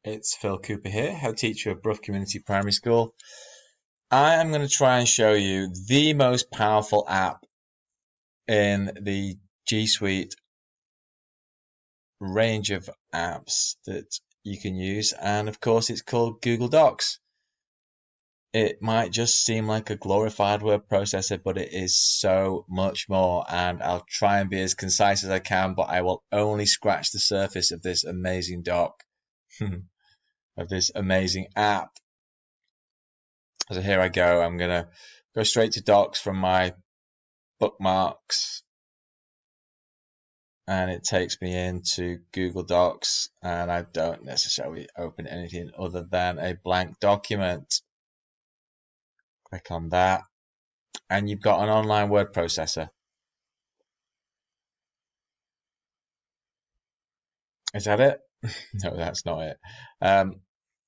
It's Phil Cooper here, head teacher of Brough Community Primary School. I am going to try and show you the most powerful app in the G Suite range of apps that you can use, and of course it's called Google Docs. It might just seem like a glorified word processor, but it is so much more, and I'll try and be as concise as I can, but I will only scratch the surface of this amazing doc, of this amazing app. So here I go. I'm going to go straight to Docs from my bookmarks, and it takes me into Google Docs, and I don't necessarily open anything other than a blank document. Click on that, and you've got an online word processor. Is that it? No, that's not it.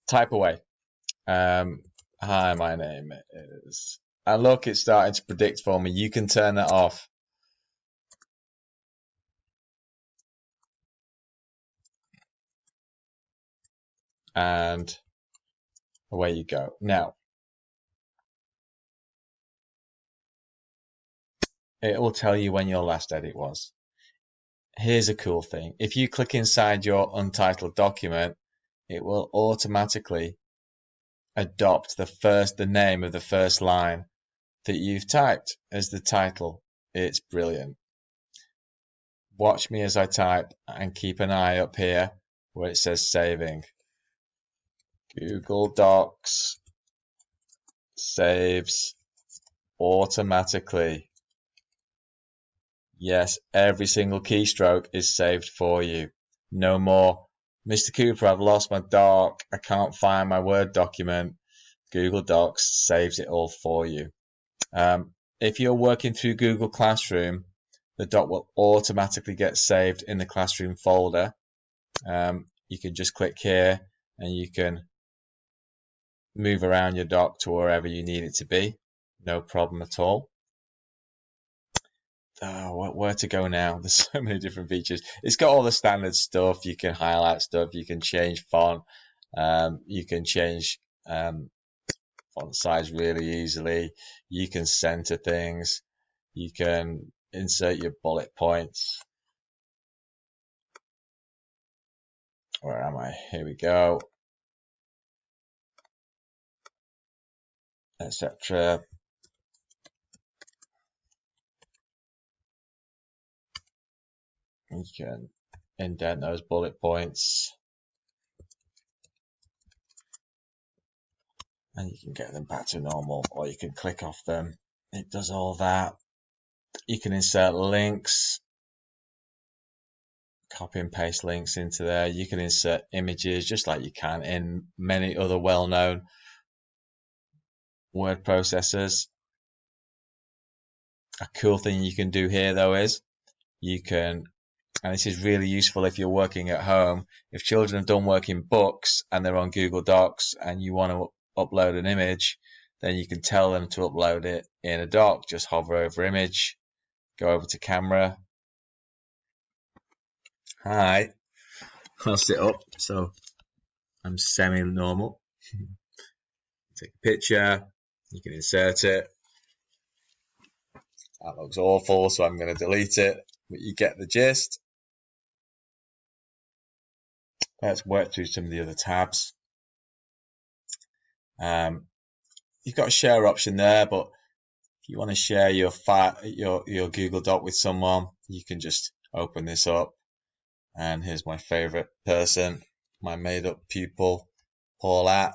Type away. Hi, my name is... And look, it's starting to predict for me. You can turn that off. And away you go. Now, it will tell you when your last edit was. Here's a cool thing. If you click inside your untitled document, it will automatically adopt the name of the first line that you've typed as the title. It's brilliant. Watch me as I type, and keep an eye up here where it says saving. Google Docs saves automatically. Yes, every single keystroke is saved for you. No more, Mr. Cooper, I've lost my doc. I can't find my Word document. Google Docs saves it all for you. If you're working through Google Classroom, the doc will automatically get saved in the Classroom folder. You can just click here and you can move around your doc to wherever you need it to be. No problem at all. Where to go now? There's so many different features. It's got all the standard stuff. You can highlight stuff. You can change font. You can change font size really easily. You can center things. You can insert your bullet points. Where am I? Here we go. Etc. You can indent those bullet points, and you can get them back to normal, or you can click off them. It does all that. You can insert links, copy and paste links into there. You can insert images just like you can in many other well-known word processors. A cool thing you can do here though is you can, and this is really useful if you're working at home, if children have done work in books and they're on Google Docs and you want to upload an image, then you can tell them to upload it in a doc. Just hover over image, go over to camera. Hi, I'll sit up so I'm semi-normal. Take a picture, you can insert it. That looks awful, so I'm going to delete it, but you get the gist. Let's work through some of the other tabs. You've got a share option there, but if you want to share your Google Doc with someone, you can just open this up. And here's my favorite person, my made-up pupil, Paulette.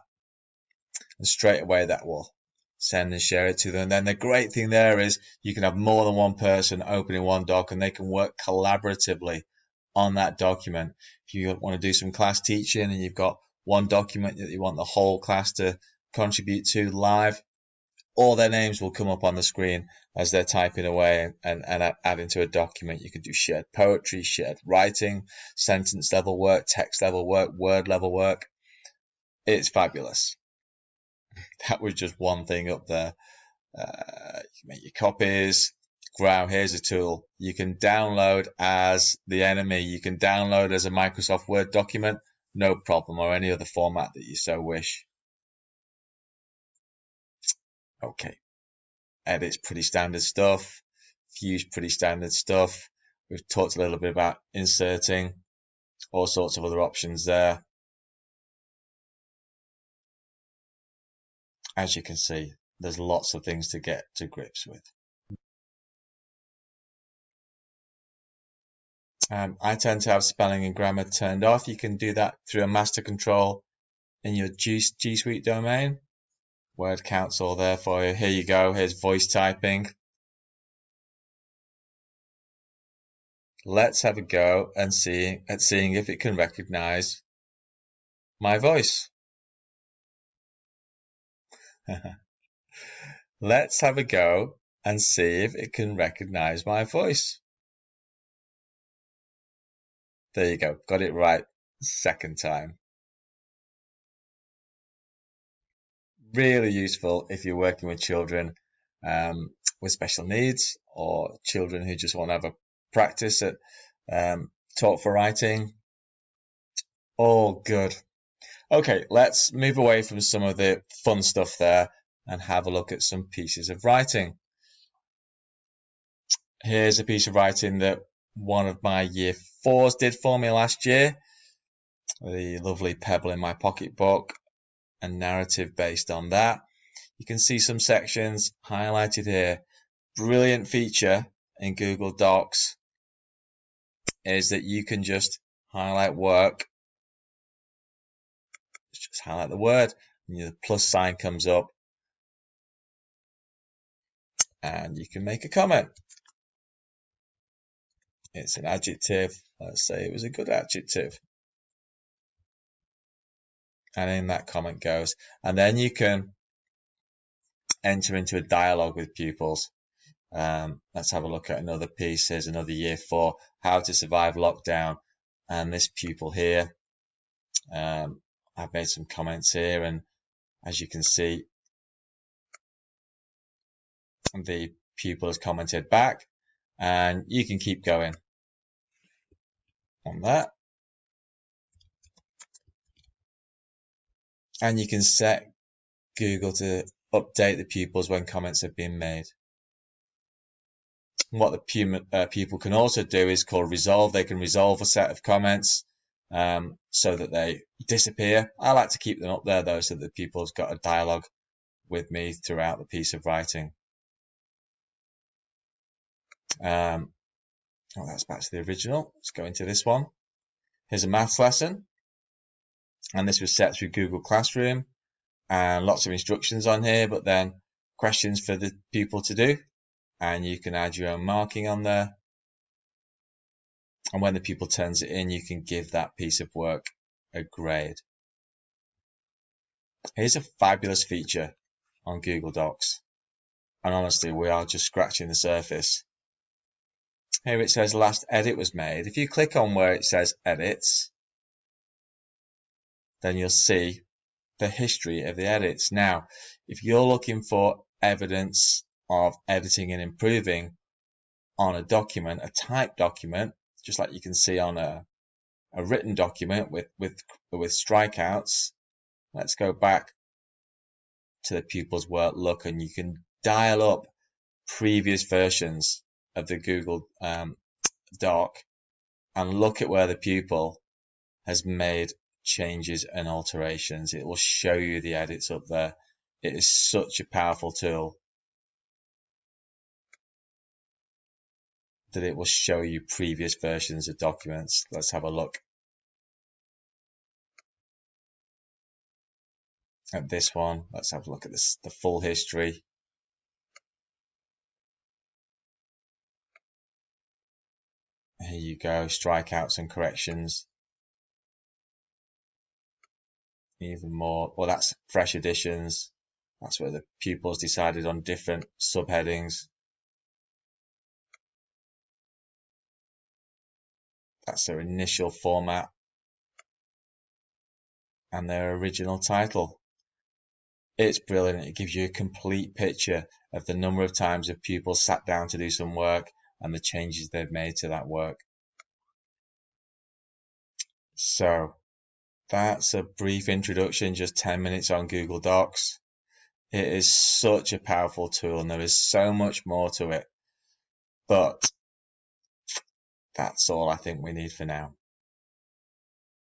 And straight away that will send and share it to them. And then the great thing there is you can have more than one person opening one doc, and they can work collaboratively on that document. If you want to do some class teaching and you've got one document that you want the whole class to contribute to live, all their names will come up on the screen as they're typing away and adding to a document. You can do shared poetry, shared writing, sentence level work, text level work, word level work. It's fabulous. That was just one thing up there. You can make your copies. Wow, here's a tool. You can download as the enemy. You can download as a Microsoft Word document no problem, or any other format that you so wish. Okay, edit's pretty standard stuff. View's pretty standard stuff. We've talked a little bit about inserting, all sorts of other options there. As you can see, there's lots of things to get to grips with. I tend to have spelling and grammar turned off. You can do that through a master control in your G Suite domain. Word counts all there for you. Here you go. Here's voice typing. Let's have a go and seeing if it can recognize my voice. Let's have a go and see if it can recognize my voice. There you go. Got it right second time. Really useful if you're working with children with special needs, or children who just want to have a practice at Talk for Writing. All good. Okay, let's move away from some of the fun stuff there and have a look at some pieces of writing. Here's a piece of writing that one of my year 4s did for me last year. The lovely pebble in my pocketbook, a narrative based on that. You can see some sections highlighted here. Brilliant feature in Google Docs is that you can just highlight work, just highlight the word, and the plus sign comes up, and you can make a comment. It's an adjective. Let's say it was a good adjective. And in that comment goes. And then you can enter into a dialogue with pupils. Let's have a look at another piece. Here's another year 4, how to survive lockdown. And this pupil here, I've made some comments here, and as you can see, the pupil has commented back, and you can keep going on that. And you can set Google to update the pupils when comments have been made. What the pupil can also do is called resolve. They can resolve a set of comments so that they disappear. I like to keep them up there though, so that the pupil's got a dialogue with me throughout the piece of writing. That's back to the original. Let's go into this one. Here's a maths lesson, and this was set through Google Classroom, and lots of instructions on here, but then questions for the pupil to do, and you can add your own marking on there. And when the pupil turns it in, you can give that piece of work a grade. Here's a fabulous feature on Google Docs, and honestly, we are just scratching the surface. Here it says last edit was made. If you click on where it says edits, then you'll see the history of the edits. Now, if you're looking for evidence of editing and improving on a document, a typed document, just like you can see on a written document with strikeouts, let's go back to the pupil's work look, and you can dial up previous versions of the Google Doc and look at where the pupil has made changes and alterations. It will show you the edits up there. It is such a powerful tool that it will show you previous versions of documents. Let's have a look at this one. Let's have a look at this, the full history. Here you go, strikeouts and corrections. Even more, well, that's fresh additions. That's where the pupils decided on different subheadings. That's their initial format and their original title. It's brilliant. It gives you a complete picture of the number of times a pupil sat down to do some work and the changes they've made to that work. So that's a brief introduction, just 10 minutes on Google Docs. It is such a powerful tool and there is so much more to it. But that's all I think we need for now.